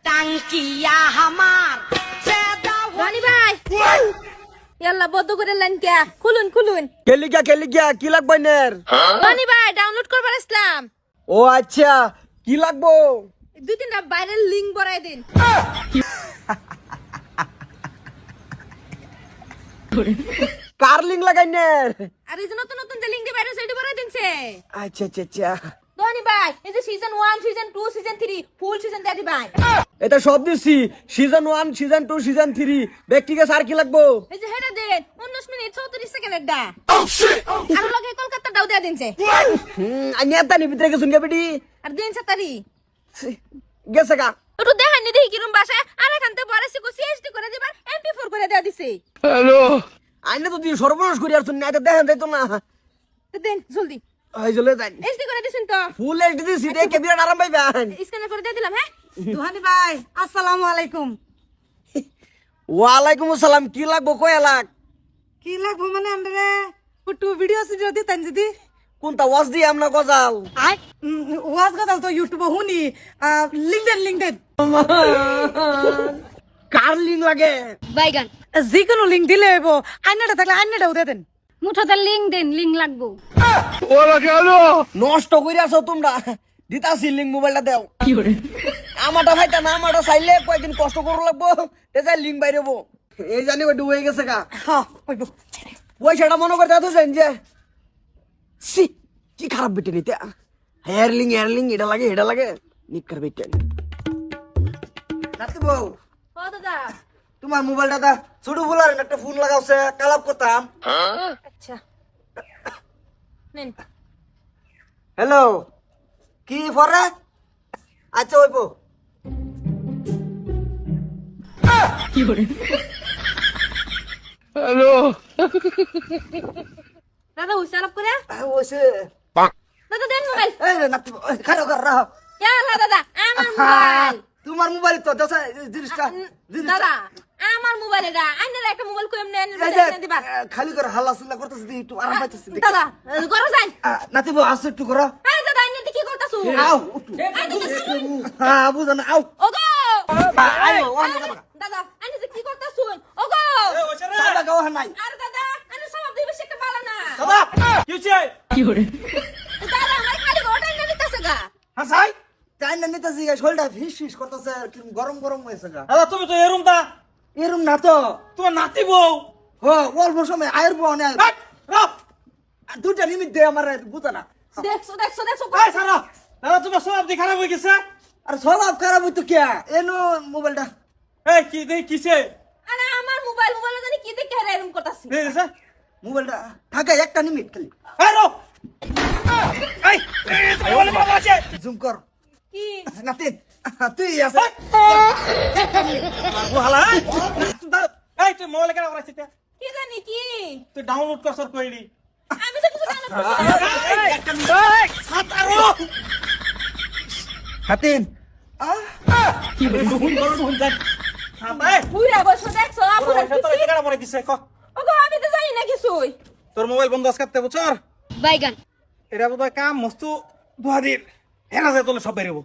টাঙ্কিয়া হামার রনি ভাই ইয়াল্লা বদ্ধ করে লাইন কে খুলুন খুলুন কেলিকা কি লাগবে নের? রনি ভাই ডাউনলোড করবার আসলাম ও আচ্ছা কি লাগবো? দুই তিনটা ভাইরাল লিংক বড়াই দিন কার লিঙ্ক লাগাই নের? আর এই যে নতুন নতুন যে লিংক দিয়ে ভাইরাল সেটি বড়াই দিনছে আচ্ছা রনি ভাই এই যে সিজন 1 সিজন 2 সিজন 3 ফুল সিজন দিয়ে দিবাই এটা সব দিছি সিজন 1 সিজন 2 সিজন 3 ব্যক্তিকে আর কি লাগবো? এই যে হেডা দেন 19 মিনিট 34 সেকেন্ডের ডা আর লগে কলকাতা দাও দিয়া দিনছে আমি এত নি ভিতরে গেছুন গে বেটি আর দিন সাতারি গেছে গা একটু দেখান নি দেখি কিরম বাসায় আর এখানতে বড়াসি কো সিএসডি করে দিবার এমপি4 করে দেয়া দিছে আইনে তো তুই সর্বনাশ করি আর তুই না দেখেন যাইতো না দেন জলদি এই চলে যাই এসডি করে দিছেন তো ফুল এইচডি দিছি দেখে বিরাট আরাম পাইবেন স্ক্যানার করে দিয়ে দিলাম হ্যাঁ দুহানি ভাই আসসালামু আলাইকুম। ওয়ালাইকুম আসসালাম কি লাগবো কয় লাখ? কি লাগবো মানে আমরা একটু ভিডিও সিডিও দিতেন যদি কোনটা ওয়াজ দি আমরা গজাল ওয়াজ গজাল তো ইউটিউবে শুনি লিঙ্কডেন কার লিঙ্ক লাগে? বাইগান যিকোনো লিঙ্ক দিলে হইব আইনাটা থাকলে আইনাটাও দিয়ে দেন মুঠোতে লিংক দেন লিংক লাগবো নষ্ট করে আসো তোমরা দিতাছি লিঙ্ক মোবাইলটা দাও আমারটা ভাইটা না আমারটা চাইলে কয়েকদিন কষ্ট করো লাগবো যাই লিঙ্ক বাইরেবো এই জানি ওই ডুবে গেছে গা হ্যাঁ হইব পয়সাটা মনে করতে এত চাইন যে সি কি খারাপ বেটে নিতে হেয়ার লিঙ্ক এটা লাগে নিকার বেটে নাতি বউ ও দাদা তোমার মোবাইলটা দা ছোট বলার একটা ফোন লাগাওছে কালাপ করতাম আচ্ছা নেন হ্যালো কি পরে আচ্ছা ওইপো দাদা উসালাপ করে ওইসে দাদা দেন মোবাইল এই রে নাতি খারো কর রাহ ইয়াল্লা দাদা আমার মোবাইল তোমার মোবাইল তো দশা জিনিসটা দাদা আমার মোবাইল এটা আইনার একটা মোবাইল কইম নেন দিবা খালি করে হাল্লা সুল্লা করতেছি দি একটু আরাম পাইতেছি দাদা করো যাই নাতি বউ আসো একটু করো এই দাদা আইনাতে কি করতাছো আও হ্যাঁ বুঝানো আও ওগো আয়ো ওখানে যাবা দাদা আইনাতে কি করতাছো ওগো সাদা গাওয়া নাই আর দাদা আইনা সব দিবে সেটা ভালো না সাদা কি হচ্ছে দাদা আমার খালি ওটাই না দিতাছে গা হাসাই তাই না নিতেছি শরীরটা ফিস করতেছে গরম হয়েছে গা দাদা তুমি তো এরম না তো তোমার নাতি বউ ও অল্প সময় আয়ের বউ নেই দুটা নিমিত দে আমার বুঝা না দেখছো এই সারা দাদা তোমার সব দি খারাপ হয়ে গেছে আর স্বভাব খারাপ হইতো কে এনো মোবাইলটা এই কি দেই কিছে আরে আমার মোবাইলে জানি কি দেখে এরকম করতাছি দেই গেছে মোবাইলটা ঢাকা একটা নিমিট খালি এই রো এই এই বলে বাবা আছে জুম কর কি নাতিন তুই আছে ওহালা এই তুই মোবাইল কেন করাছিস কি জানি কি তুই ডাউনলোড করছর কইলি আমি তো কিছু জানি না হাতিন বুইরা বসো দেখছো আপুরা ওগো আমি তো জানি না কিছুই তোর মোবাইল বন্ধ আজকে বছর বাইগান এটা বোধহয় কাম মস্তু দুহাদির হেরা যায় তোলে সব বেরোবো